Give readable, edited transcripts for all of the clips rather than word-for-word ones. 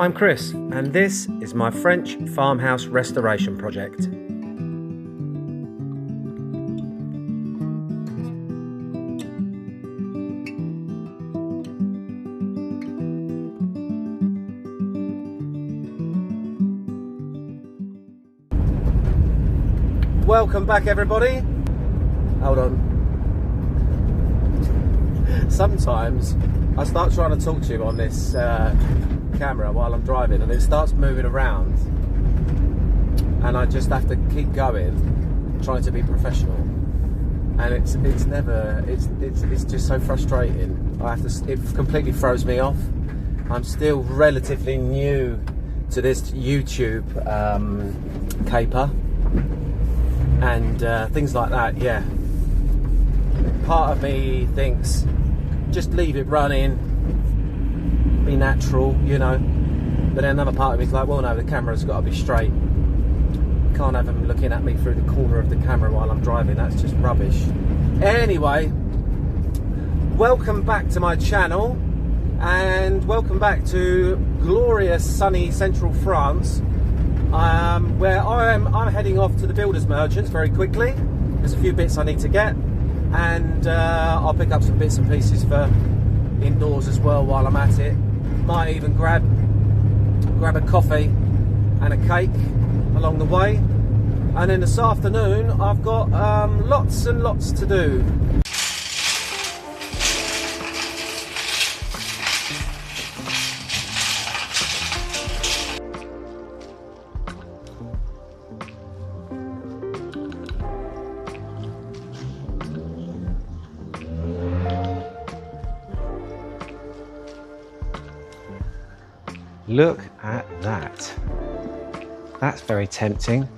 I'm Chris, and this is my French farmhouse restoration project. Welcome back, everybody. Hold on. Sometimes I start trying to talk to you on this camera while I'm driving and it starts moving around and I just have to keep going, trying to be professional, and it's just so frustrating. It completely throws me off. I'm still relatively new to this YouTube caper and things like that. Yeah, part of me thinks just leave it running, be natural, you know, but then another part of me is like, well, no, the camera's got to be straight. Can't have them looking at me through the corner of the camera while I'm driving. That's just rubbish. Anyway, welcome back to my channel, and welcome back to glorious sunny central France, where I'm heading off to the builders merchants very quickly. There's a few bits I need to get, and I'll pick up some bits and pieces for indoors as well while I'm at it. Might even grab a coffee and a cake along the way, and then this afternoon I've got lots and lots to do. Look at that. That's very tempting.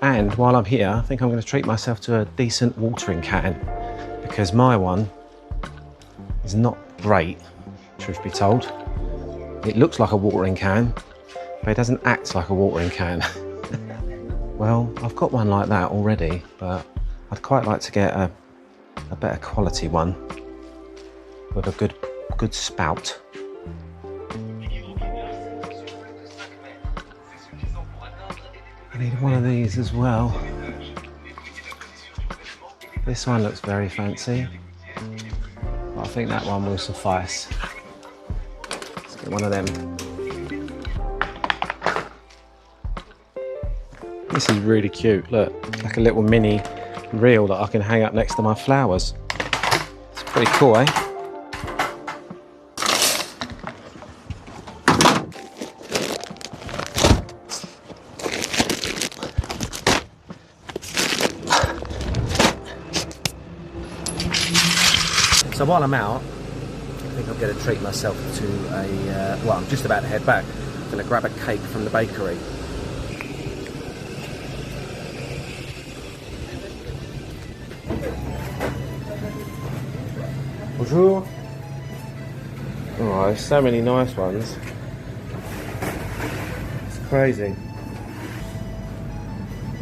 And while I'm here, I think I'm going to treat myself to a decent watering can, because my one is not great, truth be told. It looks like a watering can, but it doesn't act like a watering can. Well, I've got one like that already, but I'd quite like to get a better quality one with a good spout. I need one of these as well. This one looks very fancy, but I think that one will suffice. Let's get one of them. This is really cute, look, like a little mini reel that I can hang up next to my flowers. It's pretty cool, eh? So while I'm out, I think I'm going to treat myself to well, I'm just about to head back. I'm going to grab a cake from the bakery. Bonjour. Oh, there's so many nice ones. It's crazy.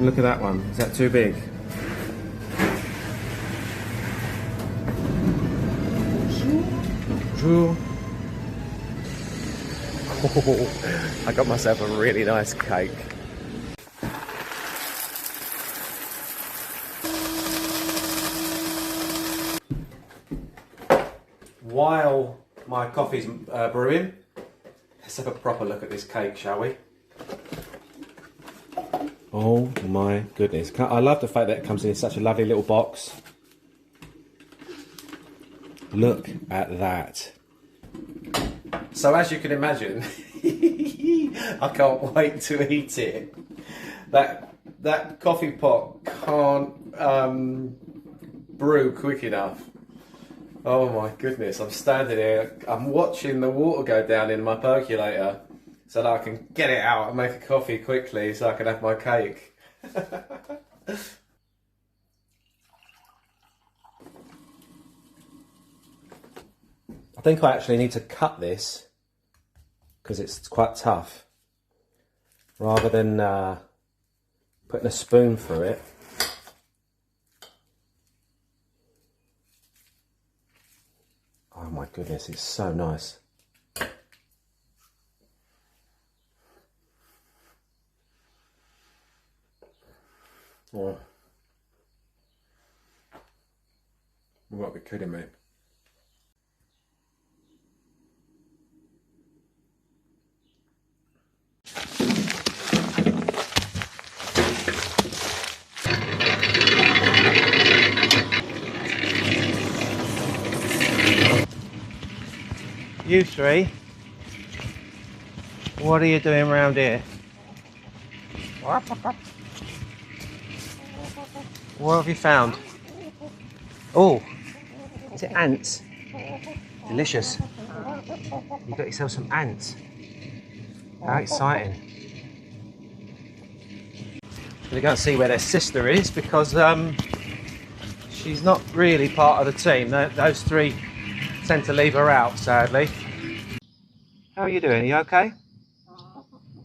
Look at that one. Is that too big? Bonjour. Oh, I got myself a really nice cake. While my coffee's brewing, let's have a proper look at this cake, shall we? Oh my goodness. I love the fact that it comes in such a lovely little box. Look at that. So as you can imagine, I can't wait to eat it. That coffee pot can't brew quick enough. Oh my goodness, I'm standing here, I'm watching the water go down in my percolator so that I can get it out and make a coffee quickly so I can have my cake. I think I actually need to cut this because it's quite tough, rather than putting a spoon through it. goodness, it's so nice. Oh. You might be kidding me. You three, what are you doing around here? What have you found? Oh, is it ants? Delicious. You got yourself some ants. How exciting. We're going to see where their sister is because she's not really part of the team. Those three tend to leave her out, sadly. How are you doing? Are you okay?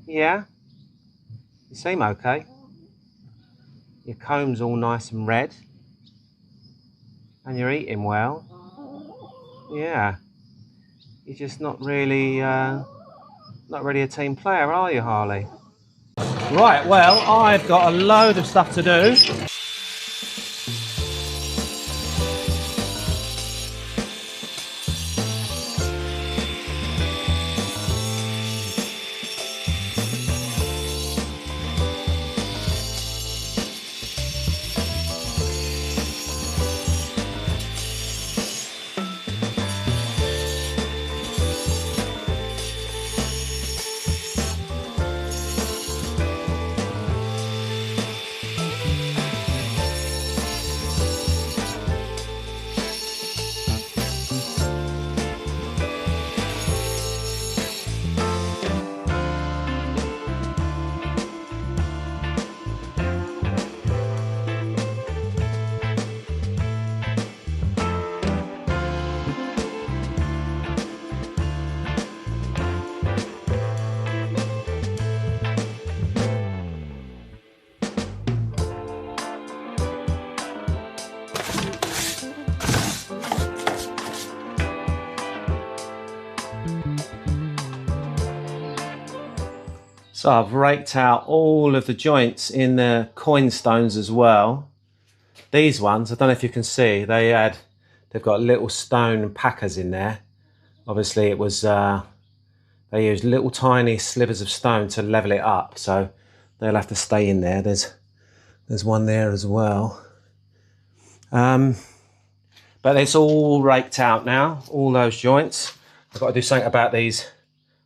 Yeah? You seem okay. Your comb's all nice and red. And you're eating well. Yeah. You're just not really a team player, are you, Harley? Right, well, I've got a load of stuff to do. So I've raked out all of the joints in the coin stones as well. These ones, I don't know if you can see, they've got little stone packers in there. Obviously it was, they used little tiny slivers of stone to level it up, so they'll have to stay in there. There's one there as well. But it's all raked out now, all those joints. I've got to do something about these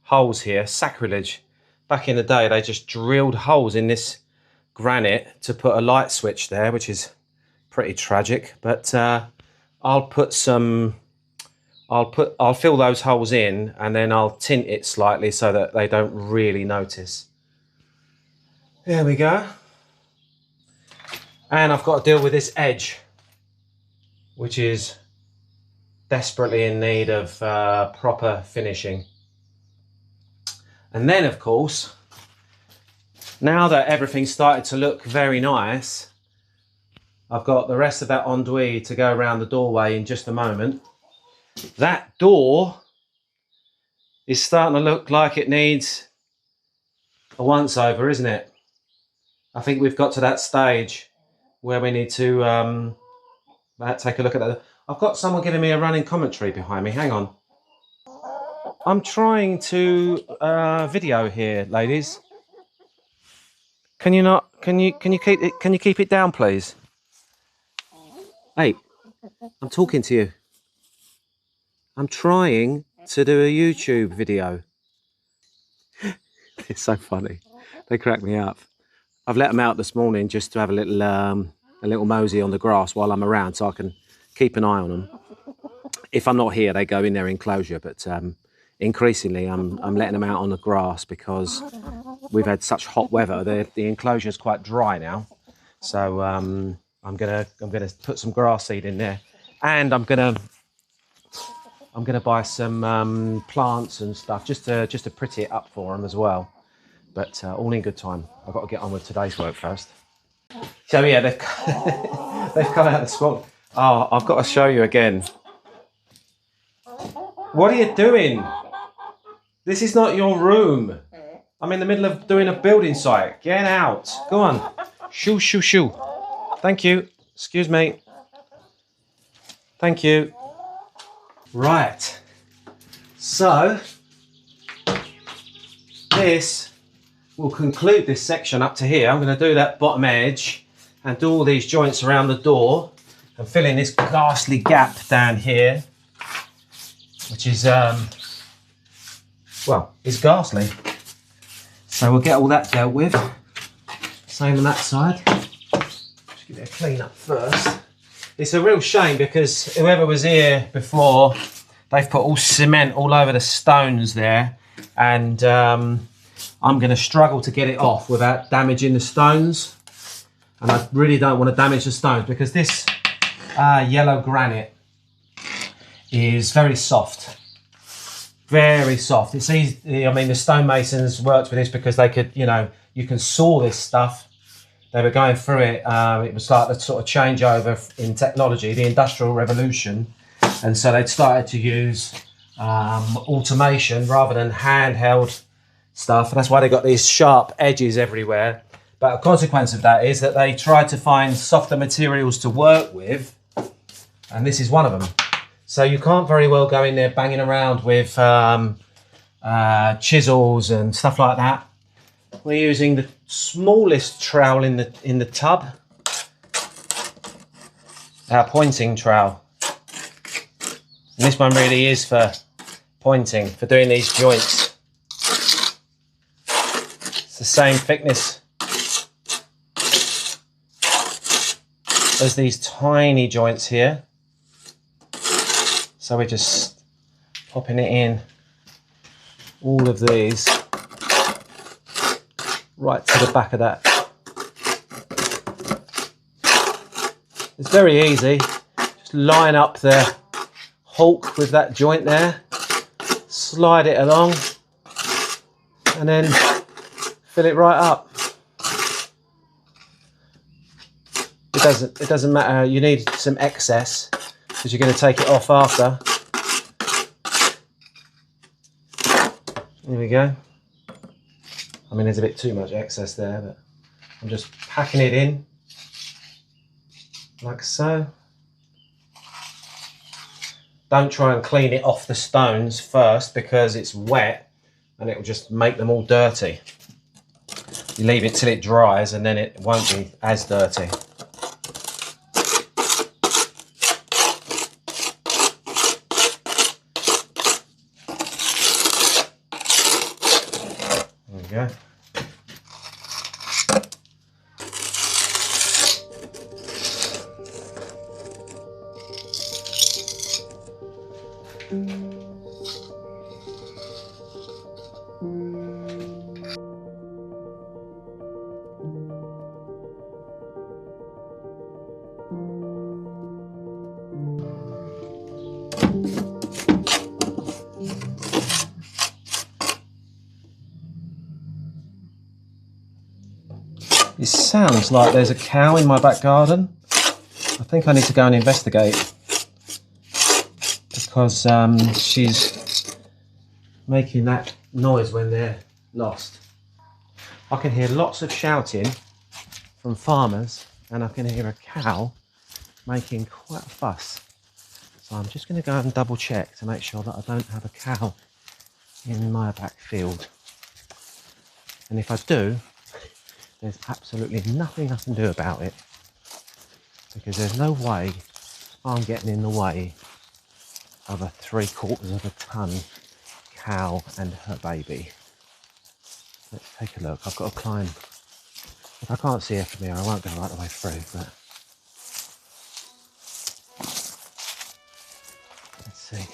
holes here, sacrilege. Back in the day, they just drilled holes in this granite to put a light switch there, which is pretty tragic. But I'll fill those holes in and then I'll tint it slightly so that they don't really notice. There we go. And I've got to deal with this edge, which is desperately in need of proper finishing. And then, of course, now that everything's started to look very nice, I've got the rest of that enduit to go around the doorway in just a moment. That door is starting to look like it needs a once-over, isn't it? I think we've got to that stage where we need to take a look at that. I've got someone giving me a running commentary behind me. Hang on. I'm trying to video here, ladies. Can you not? Can you keep it? Can you keep it down, please? Hey, I'm talking to you. I'm trying to do a YouTube video. It's so funny. They crack me up. I've let them out this morning just to have a little mosey on the grass while I'm around, so I can keep an eye on them. If I'm not here, they go in their enclosure, but increasingly I'm letting them out on the grass because we've had such hot weather. The enclosure is quite dry now, so I'm gonna put some grass seed in there, and I'm gonna buy some plants and stuff just to pretty it up for them as well. But all in good time. I've got to get on with today's work first. So yeah, they've come out this morning. Oh, I've got to show you again. What are you doing? This is not your room. I'm in the middle of doing a building site. Get out. Go on. Shoo, shoo, shoo. Thank you. Excuse me. Thank you. Right. So, this will conclude this section up to here. I'm going to do that bottom edge and do all these joints around the door and fill in this ghastly gap down here, which is, well, it's ghastly. So we'll get all that dealt with. Same on that side. Just give it a clean up first. It's a real shame because whoever was here before, they've put all cement all over the stones there, and I'm going to struggle to get it off without damaging the stones. And I really don't want to damage the stones because this yellow granite is very soft. Very soft. It's easy. I mean, the stonemasons worked with this because they could, you know, you can saw this stuff. They were going through it. It was like the sort of changeover in technology, the Industrial Revolution. And so they'd started to use automation rather than handheld stuff. And that's why they got these sharp edges everywhere. But a consequence of that is that they tried to find softer materials to work with. And this is one of them. So you can't very well go in there banging around with chisels and stuff like that. We're using the smallest trowel in the tub, our pointing trowel. And this one really is for pointing, for doing these joints. It's the same thickness as these tiny joints here. So we're just popping it in, all of these, right to the back of that. It's very easy. Just line up the hulk with that joint there, slide it along, and then fill it right up. It doesn't matter. You need some excess, because you're going to take it off after. There we go. I mean, there's a bit too much excess there, but I'm just packing it in like so. Don't try and clean it off the stones first because it's wet and it will just make them all dirty. You leave it till it dries and then it won't be as dirty. Go. It sounds like there's a cow in my back garden. I think I need to go and investigate because she's making that noise when they're lost. I can hear lots of shouting from farmers and I can hear a cow making quite a fuss. So I'm just going to go and double check to make sure that I don't have a cow in my back field. And if I do, there's absolutely nothing I can do about it because there's no way I'm getting in the way of a 3/4 of a ton cow and her baby. Let's take a look. I've got to climb. If I can't see her from here, I won't go right the way through, but let's see.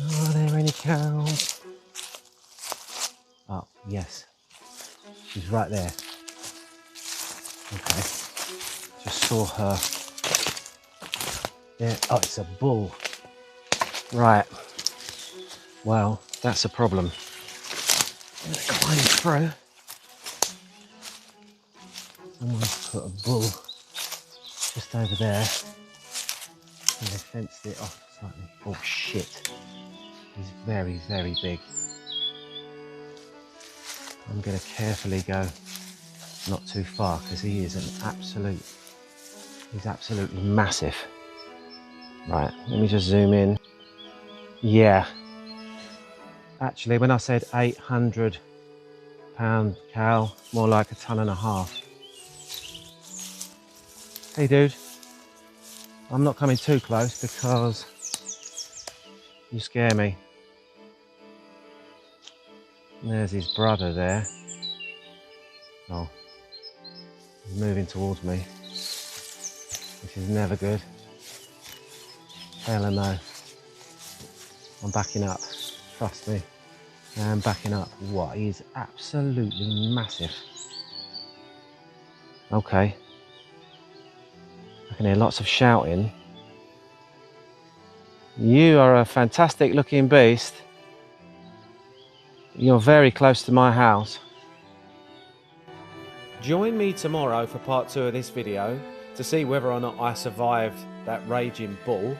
Are there any cows? Oh, yes. She's right there. Okay. Just saw her. Yeah. Oh, it's a bull. Right. Well, that's a problem. I'm going to climb through. Someone's put a bull just over there. And they fenced it off Slightly. Oh shit. He's very, very big. I'm going to carefully go not too far because he's absolutely massive. Right, let me just zoom in. Yeah. Actually, when I said 800-pound cow, more like 1.5 tons. Hey dude, I'm not coming too close because you scare me. And there's his brother there. Oh, he's moving towards me, which is never good. Hell no. I'm backing up, trust me. I'm backing up. What? He's absolutely massive. Okay. I can hear lots of shouting. You are a fantastic looking beast. You're very close to my house. Join me tomorrow for part 2 of this video to see whether or not I survived that raging bull.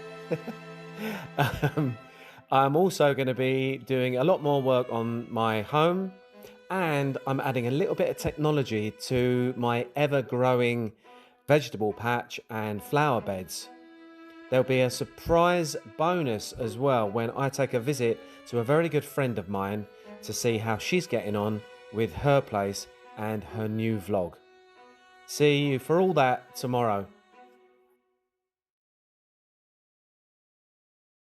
I'm also going to be doing a lot more work on my home, and I'm adding a little bit of technology to my ever-growing vegetable patch and flower beds. There'll be a surprise bonus as well when I take a visit to a very good friend of mine to see how she's getting on with her place and her new vlog. See you for all that tomorrow.